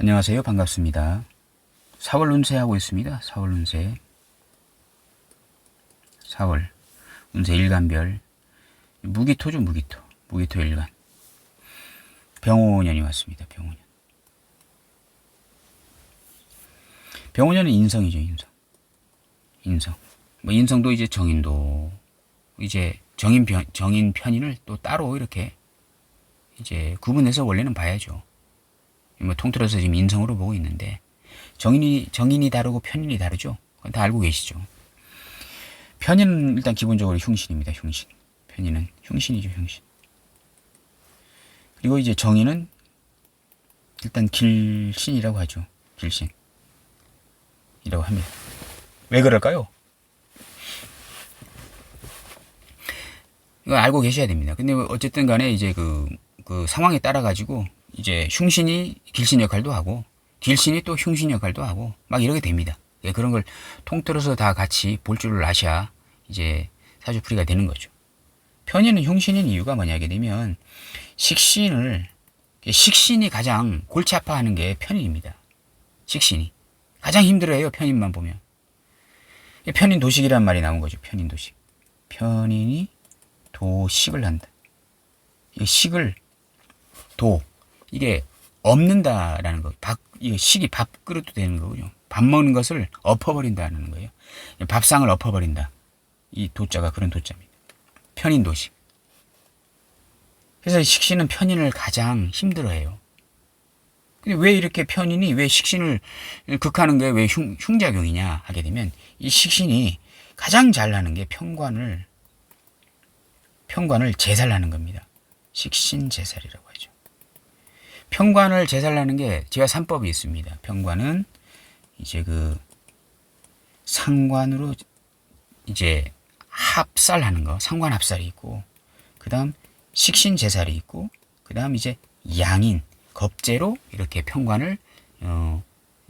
안녕하세요. 반갑습니다. 4월 운세하고 있습니다. 4월 운세. 4월 운세 일간별. 무기토죠, 무기토. 무기토 일간. 병오년이 왔습니다. 병오년. 병오년은 인성이죠, 인성. 인성. 뭐 인성도 이제 정인도 이제 정인 편인을 또 따로 이렇게 이제 구분해서 원래는 봐야죠. 뭐 통틀어서 지금 인성으로 보고 있는데 정인이 다르고 편인이 다르죠. 그건 다 알고 계시죠. 편인은 일단 기본적으로 흉신입니다. 흉신. 편인은 흉신이죠. 흉신. 그리고 이제 정인은 일단 길신이라고 하죠. 길신이라고 합니다. 왜 그럴까요? 이거 알고 계셔야 됩니다. 근데 어쨌든 간에 이제 그 상황에 따라 가지고 이제 흉신이 길신 역할도 하고 길신이 또 흉신 역할도 하고 막 이렇게 됩니다. 예, 그런 걸 통틀어서 다 같이 볼 줄을 아셔야 이제 사주풀이가 되는 거죠. 편인은 흉신인 이유가 뭐냐게 되면 식신이 가장 골치 아파하는 게 편인입니다. 식신이 가장 힘들어해요. 편인만 보면. 편인 도식이란 말이 나온 거죠. 편인 도식. 편인이 도식을 한다. 이 식을 이게 엎는다라는 거. 이 식이 밥그릇도 되는 거군요. 밥 먹는 것을 엎어버린다는 거예요. 밥상을 엎어버린다. 이 도자가 그런 도자입니다. 편인 도식. 그래서 식신은 편인을 가장 힘들어해요. 근데 왜 이렇게 편인이 왜 식신을 극하는 게 왜 흉작용이냐 하게 되면 이 식신이 가장 잘나는 게 편관을 제살하는 겁니다. 식신제살이라고 하죠. 편관을 제살하는 게 제가 3법이 있습니다. 편관은 이제 상관으로 이제 합살하는 거, 상관 합살이 있고, 그 다음 식신제살이 있고, 그 다음 이제 양인, 겁제로 이렇게 편관을,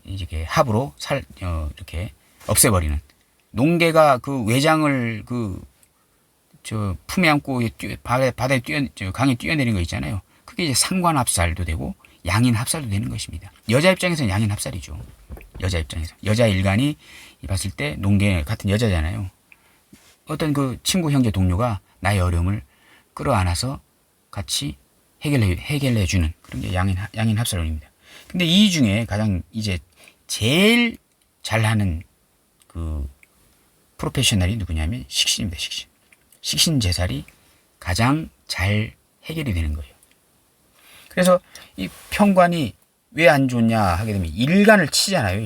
이렇게 합으로 이렇게 없애버리는. 농개가 그 외장을 품에 안고 바다에 강에 뛰어내리는 거 있잖아요. 그게 이제 상관 합살도 되고 양인 합살도 되는 것입니다. 여자 입장에서는 양인 합살이죠. 여자 입장에서. 여자 일간이 봤을 때 농계 같은 여자잖아요. 어떤 그 친구 형제 동료가 나의 어려움을 끌어안아서 같이 해결해 주는 그런 게 양인 합살론입니다. 근데 이 중에 가장 이제 제일 잘하는 그 프로페셔널이 누구냐면 식신입니다. 식신. 식신제살이 가장 잘 해결이 되는 거예요. 그래서 이 편관이 왜 안 좋냐 하게 되면 일간을 치잖아요.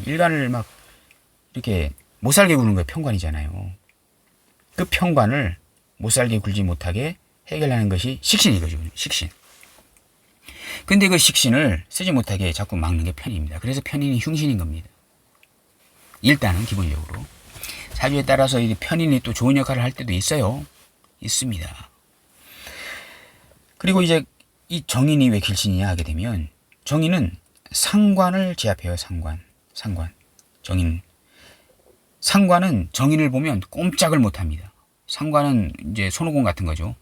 일간을 막 이렇게 못 살게 구는 거예요. 편관이잖아요. 그 편관을 못 살게 굴지 못하게 해결하는 것이 식신이거든요. 식신. 근데 그 식신을 쓰지 못하게 자꾸 막는 게 편입니다. 그래서 편인이 흉신인 겁니다. 일단은 기본적으로 사주에 따라서 이 편인이 또 좋은 역할을 할 때도 있어요. 있습니다. 그리고 이제 이 정인이 왜 길신이냐 하게 되면 정인은 상관을 제압해요. 상관. 상관은 정인을 보면 꼼짝을 못 합니다. 상관은 이제 손오공 같은 거죠.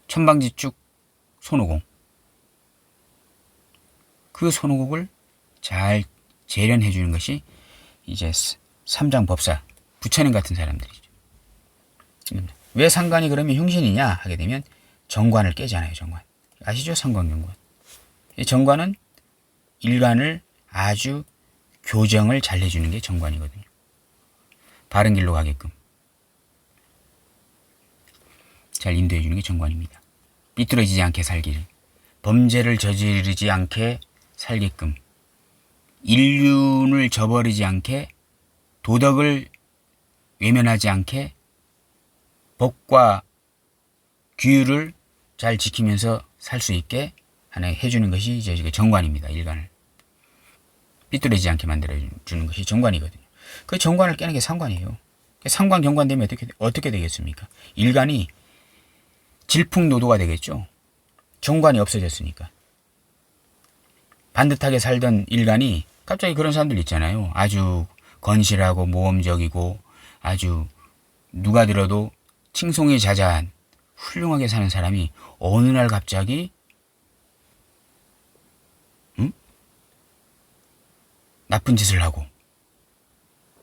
천방지축 손오공. 그 손오공을 잘 재련해 주는 것이 이제 삼장법사, 부처님 같은 사람들이죠. 왜 상관이 그러면 흉신이냐 하게 되면 정관을 깨잖아요. 정관. 아시죠? 상관경관. 이 정관은 일간을 아주 교정을 잘 해주는 게 정관이거든요. 바른 길로 가게끔 잘 인도해 주는 게 정관입니다. 삐뚤어지지 않게 살기를, 범죄를 저지르지 않게 살게끔, 인륜을 저버리지 않게, 도덕을 외면하지 않게 법과 규율을 잘 지키면서 살 수 있게 해주는 것이 이제 정관입니다. 일간을 삐뚤어지지 않게 만들어주는 것이 정관이거든요. 그 정관을 깨는 게 상관이에요. 상관 경관되면 어떻게 되겠습니까? 일간이 질풍노도가 되겠죠. 정관이 없어졌으니까. 반듯하게 살던 일간이 갑자기 그런 사람들 있잖아요. 아주 건실하고 모험적이고 아주 누가 들어도 칭송이 자자한 훌륭하게 사는 사람이 어느 날 갑자기 나쁜 짓을 하고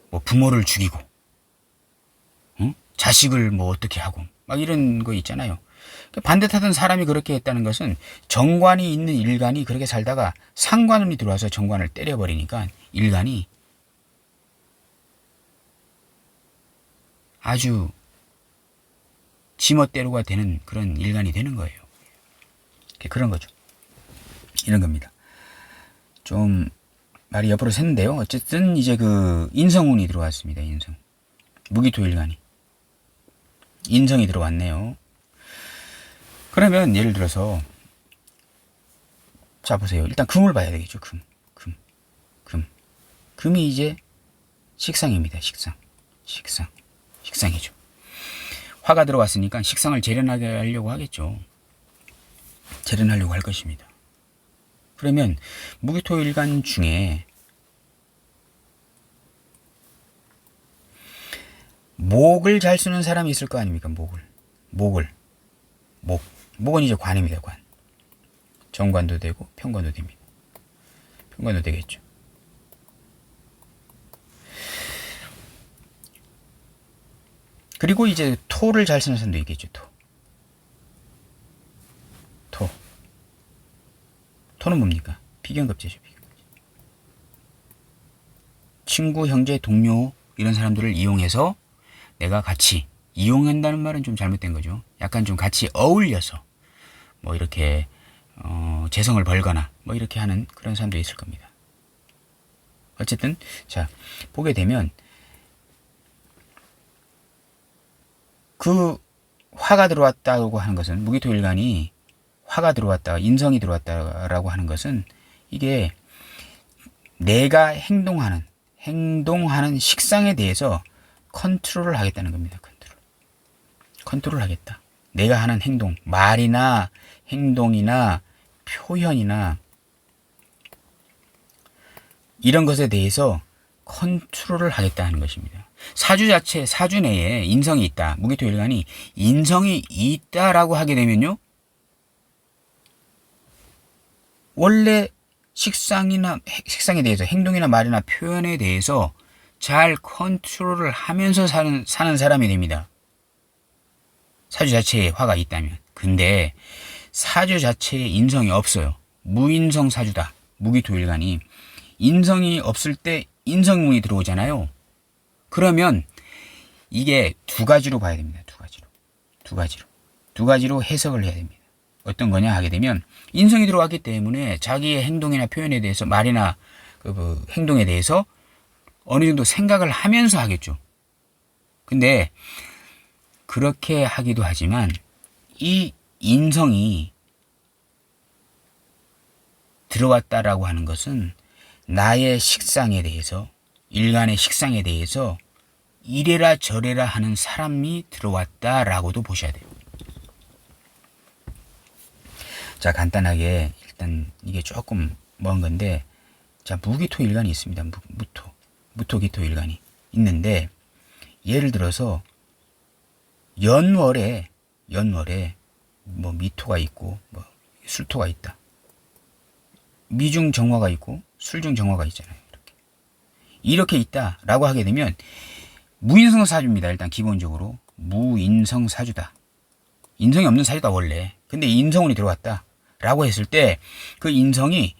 뭐 부모를 죽이고 자식을 뭐 어떻게 하고 막 이런 거 있잖아요. 반듯하던 사람이 그렇게 했다는 것은 정관이 있는 일간이 그렇게 살다가 상관운이 들어와서 정관을 때려버리니까 일간이 아주 지멋대로가 되는 그런 일간이 되는 거예요. 그런 거죠. 이런 겁니다. 좀 말이 옆으로 샜는데요. 어쨌든 이제 그 인성운이 들어왔습니다. 인성. 무기토일간이. 인성이 들어왔네요. 그러면 예를 들어서 자 보세요. 일단 금을 봐야 되겠죠. 금이 이제 식상입니다. 식상이죠. 화가 들어왔으니까 식상을 재련하게 하려고 하겠죠. 재련하려고 할 것입니다. 그러면 무기토일간 중에 목을 잘 쓰는 사람이 있을 거 아닙니까? 목은 이제 관입니다. 관. 정관도 되고 편관도 됩니다. 편관도 되겠죠. 그리고 이제 토를 잘 쓰는 사람도 있겠죠. 토는 뭡니까? 비견급제죠. 친구, 형제, 동료 이런 사람들을 이용해서 내가 같이 이용한다는 말은 좀 잘못된 거죠. 약간 좀 같이 어울려서 뭐 이렇게 재성을 벌거나 뭐 이렇게 하는 그런 사람도 있을 겁니다. 어쨌든 자 보게 되면 그 화가 들어왔다고 하는 것은 무기토일간이 화가 들어왔다, 인성이 들어왔다라고 하는 것은 이게 내가 행동하는 식상에 대해서 컨트롤을 하겠다는 겁니다. 컨트롤 하겠다. 내가 하는 행동, 말이나 행동이나 표현이나 이런 것에 대해서 컨트롤을 하겠다 하는 것입니다. 사주 내에 인성이 있다. 무기토일간이 인성이 있다라고 하게 되면요. 원래 식상에 대해서 행동이나 말이나 표현에 대해서 잘 컨트롤을 하면서 사는 사람이 됩니다. 사주 자체에 화가 있다면. 근데 사주 자체에 인성이 없어요. 무인성 사주다. 무기토일간이. 인성이 없을 때 인성운이 들어오잖아요. 그러면 이게 두 가지로 봐야 됩니다. 두 가지로 해석을 해야 됩니다. 어떤 거냐 하게 되면 인성이 들어왔기 때문에 자기의 행동이나 표현에 대해서 말이나 그 행동에 대해서 어느 정도 생각을 하면서 하겠죠. 근데 그렇게 하기도 하지만 이 인성이 들어왔다라고 하는 것은 나의 식상에 대해서 일간의 식상에 대해서 이래라 저래라 하는 사람이 들어왔다라고도 보셔야 돼요. 자 간단하게 일단 이게 조금 먼 건데 자 무기토일간이 있습니다. 무토기토일간이 있는데 예를 들어서 연월에 뭐 미토가 있고 뭐 술토가 있다. 미중 정화가 있고 술중 정화가 있잖아요. 이렇게 있다라고 하게 되면 무인성 사주입니다. 일단 기본적으로 무인성 사주다. 인성이 없는 사주다 원래. 근데 인성운이 들어왔다. 라고 했을 때 그 인성이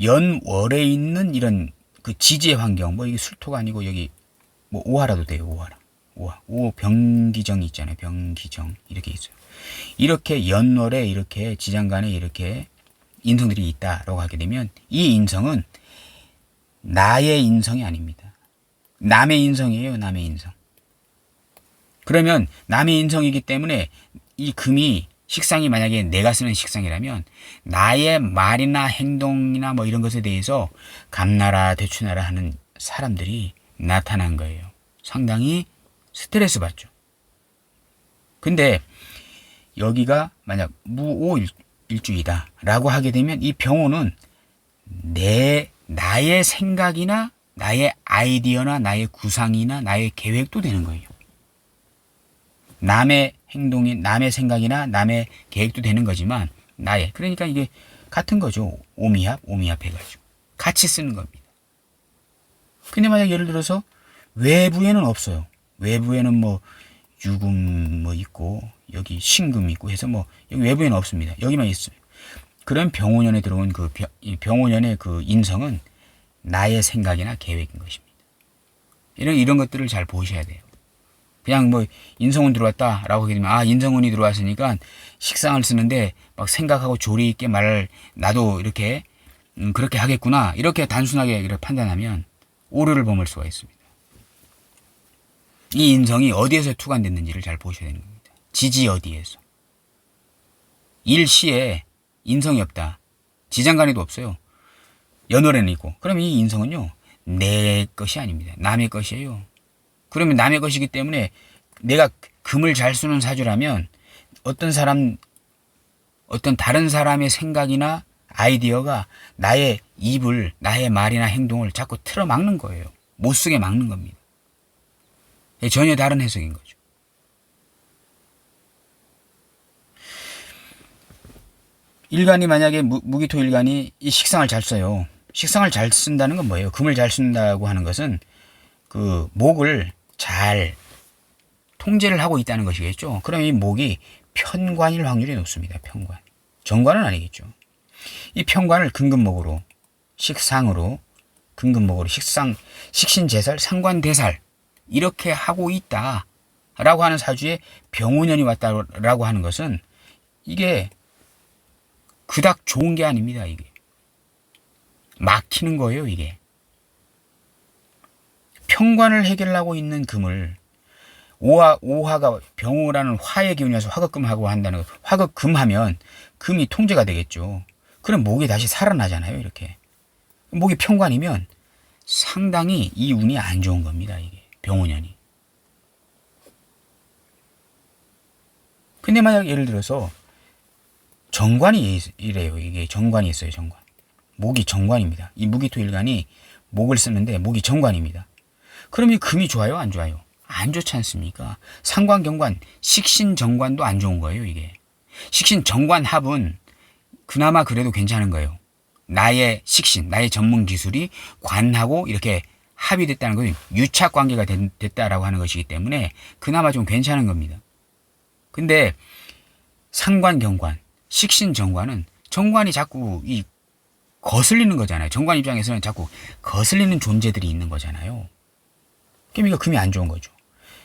연월에 있는 이런 그 지지의 환경 뭐 이게 술토가 아니고 여기 뭐 오화라도 돼요. 오화 병기정이 있잖아요. 병기정 이렇게 있어요. 이렇게 연월에 이렇게 지장간에 이렇게 인성들이 있다라고 하게 되면 이 인성은 나의 인성이 아닙니다. 남의 인성이에요. 남의 인성. 그러면 남의 인성이기 때문에 이 금이 식상이 만약에 내가 쓰는 식상이라면 나의 말이나 행동이나 뭐 이런 것에 대해서 감나라 대추나라 하는 사람들이 나타난 거예요. 상당히 스트레스 받죠. 근데 여기가 만약 무오일주이다 라고 하게 되면 이 병호는 나의 생각이나 나의 아이디어나 나의 구상이나 나의 계획도 되는 거예요. 남의 행동이 남의 생각이나 남의 계획도 되는 거지만 나의 그러니까 이게 같은 거죠. 오미합 해가지고 같이 쓰는 겁니다. 근데 만약 예를 들어서 외부에는 없어요. 외부에는 뭐 유금 뭐 있고 여기 신금 있고 해서 뭐 여기 외부에는 없습니다. 여기만 있어요. 그런 병오년에 들어온 그 병오년의 그 인성은 나의 생각이나 계획인 것입니다. 이런 것들을 잘 보셔야 돼요. 그냥 뭐 인성운 들어왔다라고 하게 되면 인성운이 들어왔으니까 식상을 쓰는데 막 생각하고 조리 있게 말을 나도 이렇게 그렇게 하겠구나 이렇게 단순하게 이렇게 판단하면 오류를 범할 수가 있습니다. 이 인성이 어디에서 투관됐는지를 잘 보셔야 되는 겁니다. 지지 어디에서. 일시에 인성이 없다. 지장간에도 없어요. 연월에는 있고. 그럼 이 인성은요. 내 것이 아닙니다. 남의 것이에요. 그러면 남의 것이기 때문에 내가 금을 잘 쓰는 사주라면 어떤 다른 사람의 생각이나 아이디어가 나의 입을, 나의 말이나 행동을 자꾸 틀어막는 거예요. 못 쓰게 막는 겁니다. 전혀 다른 해석인 거죠. 일간이 만약에 무기토 일간이 이 식상을 잘 써요. 식상을 잘 쓴다는 건 뭐예요? 금을 잘 쓴다고 하는 것은 그 목을 잘 통제를 하고 있다는 것이겠죠. 그럼 이 목이 편관일 확률이 높습니다. 편관. 정관은 아니겠죠. 이 편관을 근근목으로 식상으로 근근목으로 식신제살 상관대살 이렇게 하고 있다라고 하는 사주에 병오년이 왔다라고 하는 것은 이게 그닥 좋은 게 아닙니다. 이게 막히는 거예요. 이게 편관을 해결하고 있는 금을 오화가 병오라는 화의 기운이라서 화극금하고 한다는 거. 화극금하면 금이 통제가 되겠죠. 그럼 목이 다시 살아나잖아요. 이렇게 목이 편관이면 상당히 이 운이 안 좋은 겁니다. 이게 병오년이. 근데 만약 예를 들어서 정관이 이래요. 이게 정관이 있어요. 정관. 목이 정관입니다. 이 무기토일간이 목을 쓰는데 목이 정관입니다. 그럼 이 금이 좋아요? 안 좋아요? 안 좋지 않습니까? 상관, 경관, 식신, 정관도 안 좋은 거예요. 이게. 식신, 정관, 합은 그나마 그래도 괜찮은 거예요. 나의 식신, 나의 전문 기술이 관하고 이렇게 합의됐다는 것은 유착 관계가 됐다라고 하는 것이기 때문에 그나마 좀 괜찮은 겁니다. 근데 상관, 경관, 식신, 정관은 정관이 자꾸 거슬리는 거잖아요. 정관 입장에서는 자꾸 거슬리는 존재들이 있는 거잖아요. 그럼 이거 금이 안 좋은 거죠.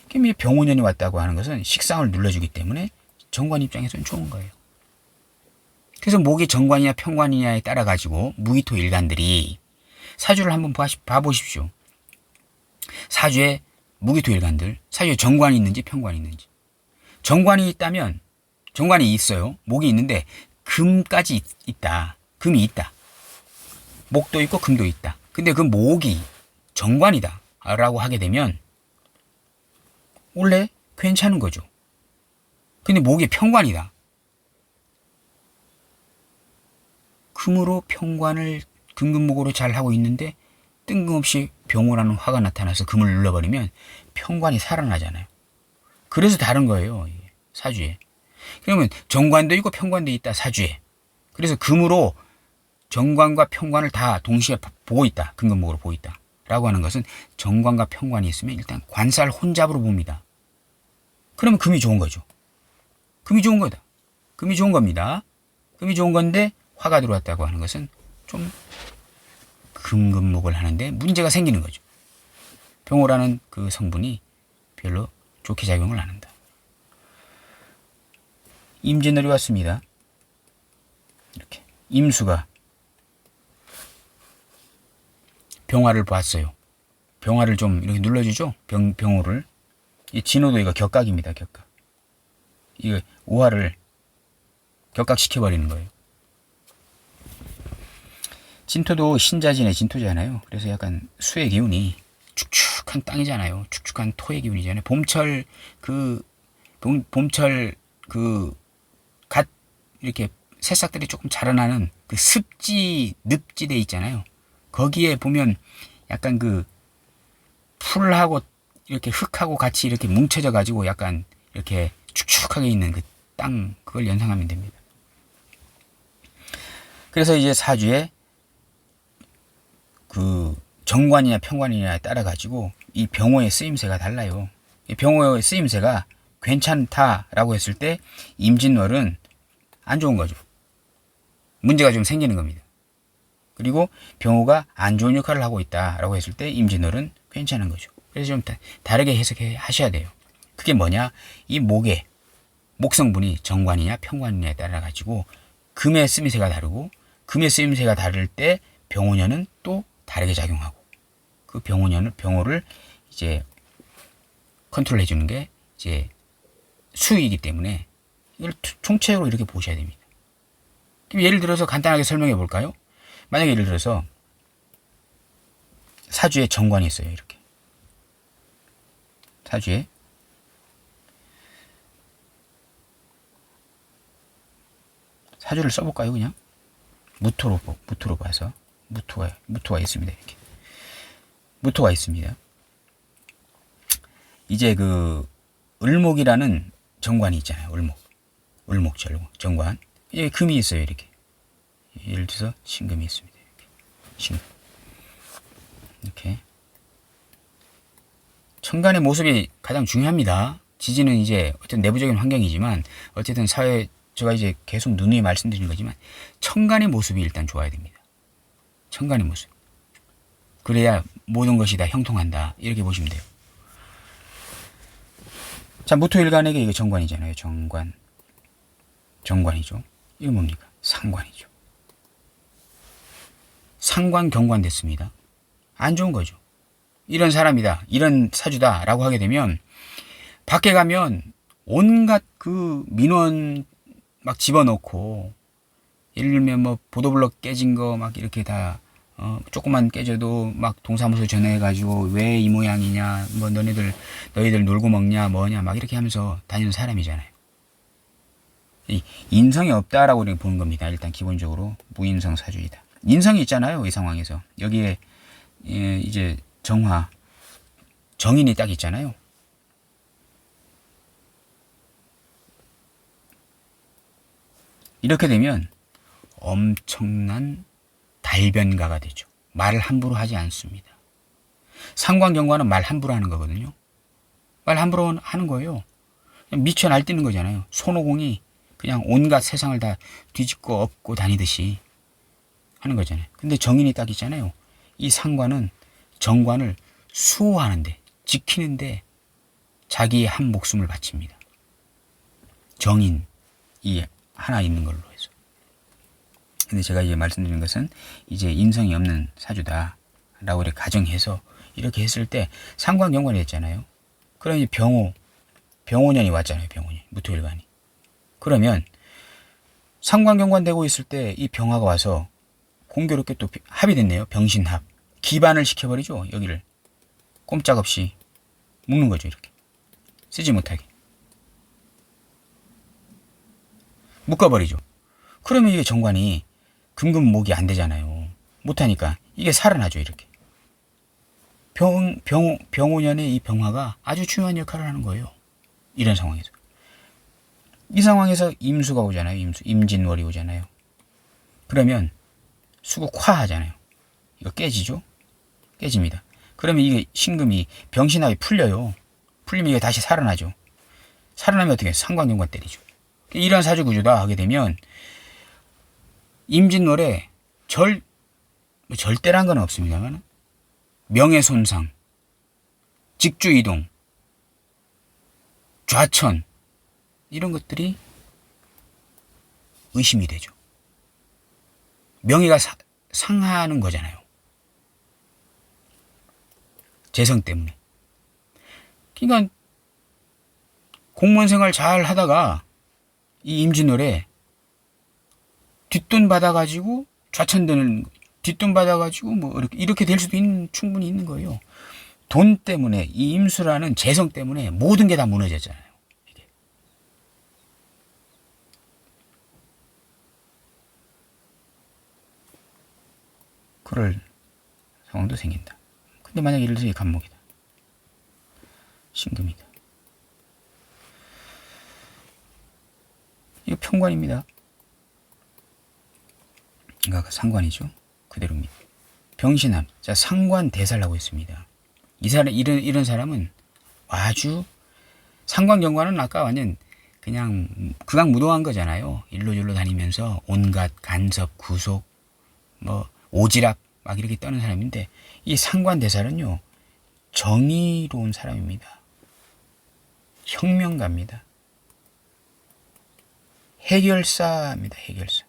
그럼 이 병오년이 왔다고 하는 것은 식상을 눌러주기 때문에 정관 입장에서는 좋은 거예요. 그래서 목이 정관이냐 편관이냐에 따라 가지고 무기토 일간들이 사주를 한번 봐보십시오. 사주에 무기토 일간들, 사주에 정관이 있는지 편관이 있는지. 정관이 있다면 정관이 있어요. 목이 있는데 금까지 있다. 금이 있다. 목도 있고 금도 있다. 근데 그 목이 정관이다 라고 하게 되면 원래 괜찮은 거죠. 근데 목이 편관이다. 금으로 편관을 근근목으로 잘 하고 있는데 뜬금없이 병오라는 화가 나타나서 금을 눌러버리면 편관이 살아나잖아요. 그래서 다른 거예요. 사주에. 그러면 정관도 있고 편관도 있다. 사주에. 그래서 금으로 정관과 편관을 다 동시에 보고 있다. 근근목으로 보고 있다. 라고 하는 것은 정관과 편관이 있으면 일단 관살 혼잡으로 봅니다. 그러면 금이 좋은 거죠. 금이 좋은 거다. 금이 좋은 겁니다. 금이 좋은 건데 화가 들어왔다고 하는 것은 좀 근근목을 하는데 문제가 생기는 거죠. 병오라는 그 성분이 별로 좋게 작용을 안 한다. 임진월이 왔습니다. 이렇게 임수가 병화를 봤어요. 병화를 좀 이렇게 눌러주죠. 병호를. 이 진호도 이거 격각입니다. 격각. 이거 오화를 격각시켜버리는 거예요. 진토도 신자진의 진토잖아요. 그래서 약간 수의 기운이 축축한 땅이잖아요. 축축한 토의 기운이잖아요. 봄철 갓 이렇게 새싹들이 조금 자라나는 그 늪지대 있잖아요. 거기에 보면 약간 그 풀하고 이렇게 흙하고 같이 이렇게 뭉쳐져 가지고 약간 이렇게 축축하게 있는 그 땅, 그걸 연상하면 됩니다. 그래서 이제 사주에 그 정관이냐 평관이냐에 따라 가지고 이 병호의 쓰임새가 달라요. 이 병호의 쓰임새가 괜찮다라고 했을 때 임진월은 안 좋은 거죠. 문제가 좀 생기는 겁니다. 그리고 병호가 안 좋은 역할을 하고 있다라고 했을 때 임진월은 괜찮은 거죠. 그래서 좀 다르게 해석해 하셔야 돼요. 그게 뭐냐? 이 목의 목성분이 정관이냐 평관이냐에 따라 가지고 금의 쓰임새가 다르고 금의 쓰임새가 다를 때 병호년은 또 다르게 작용하고 그 병호를 이제 컨트롤해 주는 게 이제 수이기 때문에 이걸 총체적으로 이렇게 보셔야 됩니다. 예를 들어서 간단하게 설명해 볼까요? 만약에 예를 들어서 사주에 정관이 있어요. 이렇게 사주에 사주를 써볼까요? 그냥 무토로 봐서 무토가 있습니다. 이렇게 무토가 있습니다. 이제 그 을목이라는 정관이 있잖아요. 을목 정관. 예, 금이 있어요. 이렇게 예를 들어서 신금이 있습니다. 이렇게 신금 이렇게 천간의 모습이 가장 중요합니다. 지지는 이제 어쨌든 내부적인 환경이지만 어쨌든 사회 제가 이제 계속 누누이 말씀드리는 거지만 천간의 모습이 일단 좋아야 됩니다. 천간의 모습. 그래야 모든 것이 다 형통한다. 이렇게 보시면 돼요. 자, 무토일간에게 이거 정관이잖아요. 정관이죠. 이거 뭡니까? 상관이죠. 상관 경관 됐습니다. 안 좋은 거죠. 이런 사람이다. 이런 사주다. 라고 하게 되면 밖에 가면 온갖 그 민원 막 집어넣고 예를 들면 뭐 보도블럭 깨진 거 막 이렇게 다 조금만 깨져도 막 동사무소 전화해가지고 왜 이 모양이냐 뭐 너희들 놀고 먹냐 뭐냐 막 이렇게 하면서 다니는 사람이잖아요. 이 인성이 없다라고 우리는 보는 겁니다. 일단 기본적으로 무인성 사주이다. 인성이 있잖아요. 이 상황에서 여기에 이제 정인이 딱 있잖아요. 이렇게 되면 엄청난 달변가가 되죠. 말을 함부로 하지 않습니다. 상관경관은 말 함부로 하는 거거든요. 말 함부로 하는 거예요. 그냥 미쳐 날뛰는 거잖아요. 손오공이 그냥 온갖 세상을 다 뒤집고 엎고 다니듯이 하는 거잖아요. 근데 정인이 딱 있잖아요. 이 상관은 정관을 수호하는데 지키는데 자기의 한 목숨을 바칩니다. 정인이 하나 있는 걸로 해서. 근데 제가 이제 말씀드린 것은 이제 인성이 없는 사주다라고 이렇게 가정해서 이렇게 했을 때 상관경관이 했잖아요. 그럼 이제 병호년이 왔잖아요. 병호년 무토일간이. 그러면 상관경관 되고 있을 때 이 병화가 와서 공교롭게 또 합이 됐네요. 병신합. 기반을 시켜버리죠. 여기를 꼼짝없이 묶는 거죠. 이렇게 쓰지 못하게 묶어버리죠. 그러면 이게 정관이 금금목이 안 되잖아요. 못하니까 이게 살아나죠. 이렇게 병오년의 이 병화가 아주 중요한 역할을 하는 거예요. 이런 상황에서 이 상황에서 임수가 오잖아요. 임진월이 오잖아요. 그러면 수국화 하잖아요. 이거 깨지죠. 깨집니다. 그러면 이게 신금이 병신합이 풀려요. 풀리면 이게 다시 살아나죠. 살아나면 어떻게 상관경관 때리죠. 이런 사주 구조다 하게 되면 임진월에 절대란 건 없습니다만 명예손상, 직주이동, 좌천 이런 것들이 의심이 되죠. 명예가 상하는 거잖아요. 재성 때문에. 그러니까 공무원 생활 잘 하다가 이 임진월에 뒷돈 받아가지고 좌천되는 뒷돈 받아가지고 뭐 이렇게 될 수도 충분히 있는 거예요. 돈 때문에 이 임수라는 재성 때문에 모든 게 다 무너졌잖아요. 이게. 그럴 상황도 생긴다. 근데 만약 예를 들어서 이 간목이다. 신금이다. 이거 평관입니다. 그러니까 상관이죠. 그대로입니다. 병신함. 자, 상관대살라고 했습니다. 이 사람, 이런 사람은 아주, 상관경관은 아까 완전 그냥 극악무도한 거잖아요. 일로절로 다니면서 온갖 간섭, 구속, 뭐, 오지랖, 막 이렇게 떠는 사람인데, 이 상관대살은요, 정의로운 사람입니다. 혁명가입니다. 해결사입니다. 해결사.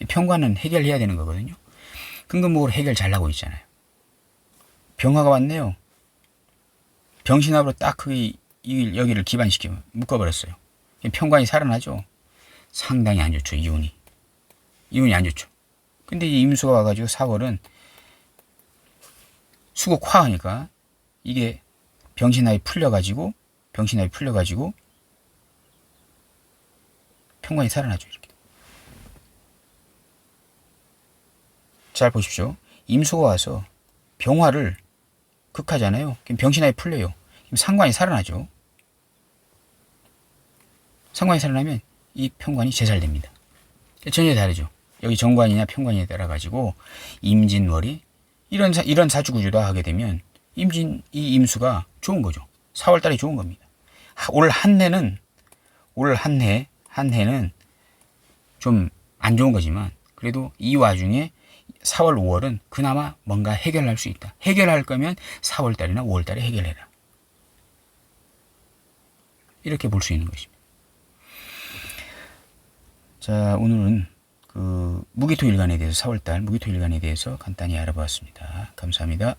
평관은 해결해야 되는 거거든요. 근근목으로 해결 잘하고 있잖아요. 병화가 왔네요. 병신합으로 딱 여기를 기반시키면 묶어버렸어요. 평관이 살아나죠. 상당히 안 좋죠. 이운이 안 좋죠. 근데 이 임수가 와가지고 4월은 수국 화하니까 이게 병신합이 풀려가지고 평관이 살아나죠. 이렇게. 잘 보십시오. 임수가 와서 병화를 극하잖아요. 그럼 병신합이 풀려요. 그럼 상관이 살아나죠. 상관이 살아나면 이 평관이 재살됩니다. 전혀 다르죠. 여기 정관이냐 평관이냐에 따라 가지고 임진월이 이런 사주구조다 하게 되면 이 임수가 좋은 거죠. 4월 달이 좋은 겁니다. 올 한 해는 좀 안 좋은 거지만 그래도 이 와중에 4월, 5월은 그나마 뭔가 해결할 수 있다. 해결할 거면 4월 달이나 5월 달에 해결해라. 이렇게 볼 수 있는 것입니다. 자, 오늘은 그 무기토일간에 대해서 4월달 무기토일간에 대해서 간단히 알아보았습니다. 감사합니다.